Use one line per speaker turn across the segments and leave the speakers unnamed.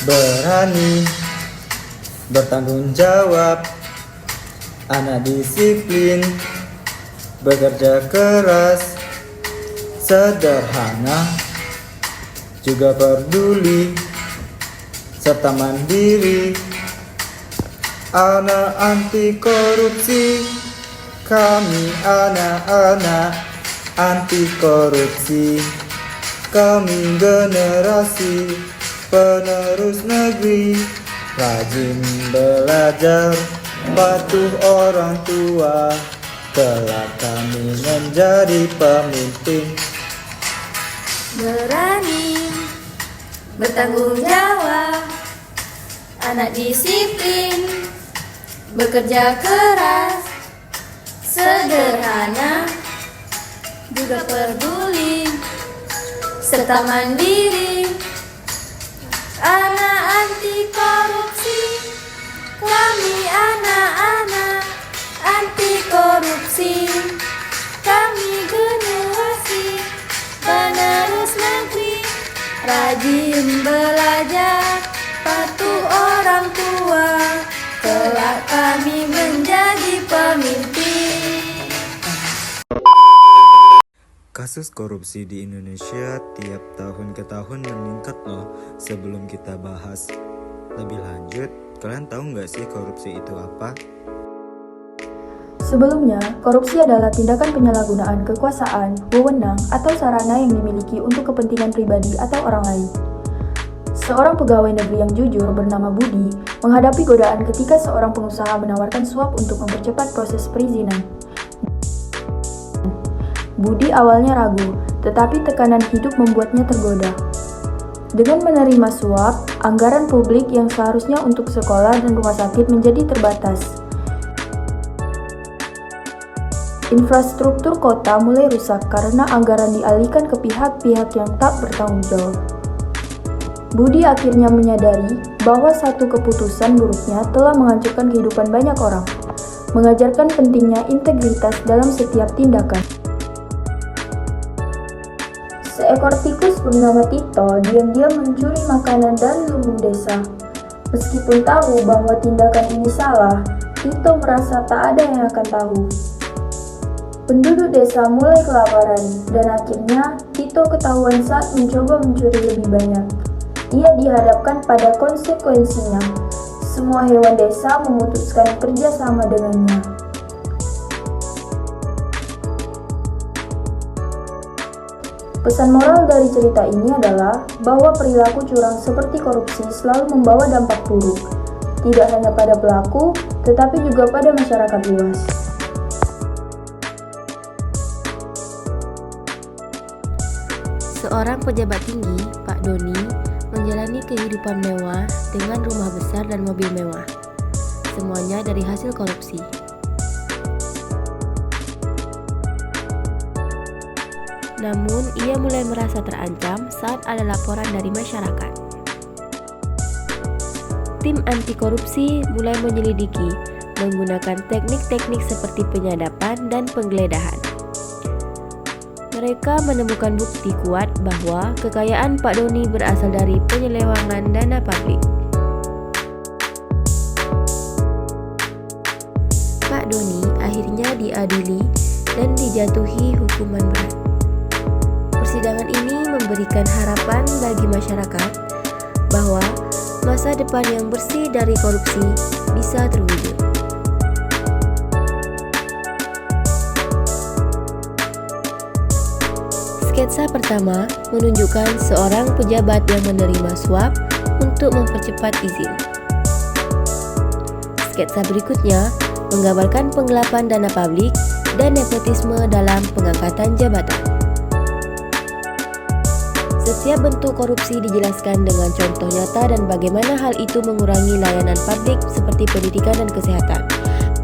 berani, bertanggung jawab, anak disiplin, bekerja keras, sederhana, juga peduli, serta mandiri. Anak anti korupsi, kami anak-anak anti korupsi. Kami generasi penerus negeri, rajin belajar, patuh orang tua, kelak kami menjadi pemimpin.
Berani, bertanggung jawab, anak disiplin, bekerja keras, sederhana, juga peduli, serta mandiri. Anak anti korupsi, kami anak-anak anti korupsi. Kami generasi penerus negeri, rajin belajar, patuh orang tua, kelak kami menjadi pemimpin.
Kasus korupsi di Indonesia tiap tahun ke tahun meningkat loh. Sebelum kita bahas lebih lanjut, kalian tahu nggak sih korupsi itu apa?
Sebelumnya, korupsi adalah tindakan penyalahgunaan kekuasaan, wewenang, atau sarana yang dimiliki untuk kepentingan pribadi atau orang lain. Seorang pegawai negeri yang jujur bernama Budi menghadapi godaan ketika seorang pengusaha menawarkan suap untuk mempercepat proses perizinan. Budi awalnya ragu, tetapi tekanan hidup membuatnya tergoda. Dengan menerima suap, anggaran publik yang seharusnya untuk sekolah dan rumah sakit menjadi terbatas. Infrastruktur kota mulai rusak karena anggaran dialihkan ke pihak-pihak yang tak bertanggung jawab. Budi akhirnya menyadari bahwa satu keputusan buruknya telah menghancurkan kehidupan banyak orang, mengajarkan pentingnya integritas dalam setiap tindakan. Seekor tikus bernama Tito diam-diam mencuri makanan dari lumbung desa. Meskipun tahu bahwa tindakan ini salah, Tito merasa tak ada yang akan tahu. Penduduk desa mulai kelaparan, dan akhirnya Tito ketahuan saat mencoba mencuri lebih banyak. Ia dihadapkan pada konsekuensinya. Semua hewan desa memutuskan kerja sama dengannya. Pesan moral dari cerita ini adalah bahwa perilaku curang seperti korupsi selalu membawa dampak buruk, tidak hanya pada pelaku, tetapi juga pada masyarakat luas.
Seorang pejabat tinggi, Pak Doni, menjalani kehidupan mewah dengan rumah besar dan mobil mewah. Semuanya dari hasil korupsi. Namun, ia mulai merasa terancam saat ada laporan dari masyarakat. Tim anti korupsi mulai menyelidiki menggunakan teknik-teknik seperti penyadapan dan penggeledahan. Mereka menemukan bukti kuat bahwa kekayaan Pak Doni berasal dari penyelewengan dana publik. Pak Doni akhirnya diadili dan dijatuhi hukuman berat. Persidangan ini memberikan harapan bagi masyarakat bahwa masa depan yang bersih dari korupsi bisa terwujud. Sketsa pertama menunjukkan seorang pejabat yang menerima suap untuk mempercepat izin. Sketsa berikutnya menggambarkan penggelapan dana publik dan nepotisme dalam pengangkatan jabatan. Setiap bentuk korupsi dijelaskan dengan contoh nyata dan bagaimana hal itu mengurangi layanan publik seperti pendidikan dan kesehatan.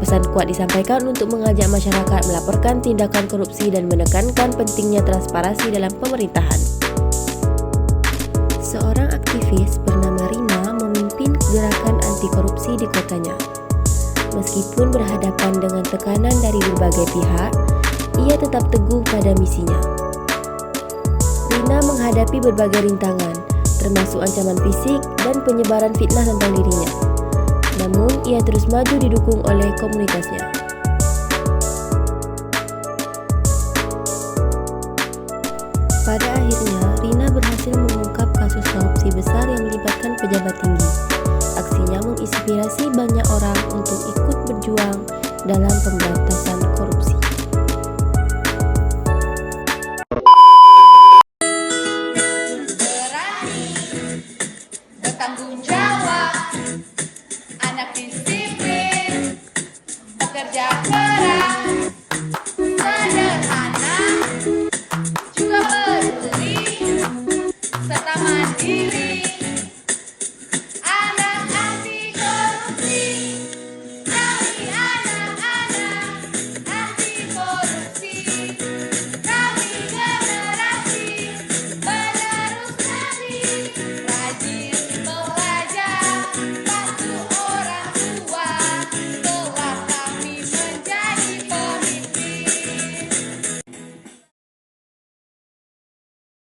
Pesan kuat disampaikan untuk mengajak masyarakat melaporkan tindakan korupsi dan menekankan pentingnya transparansi dalam pemerintahan. Seorang aktivis bernama Rina memimpin gerakan anti korupsi di kotanya. Meskipun berhadapan dengan tekanan dari berbagai pihak, ia tetap teguh pada misinya. Rina menghadapi berbagai rintangan, termasuk ancaman fisik dan penyebaran fitnah tentang dirinya. Namun, ia terus maju didukung oleh komunitasnya. Pada akhirnya, Rina berhasil mengungkap kasus korupsi besar yang melibatkan pejabat tinggi. Aksinya menginspirasi banyak orang untuk ikut berjuang dalam pemberantasan korupsi.
Bertanggung jawab, anak disiplin, bekerja keras, sederhana, juga peduli, serta mandiri.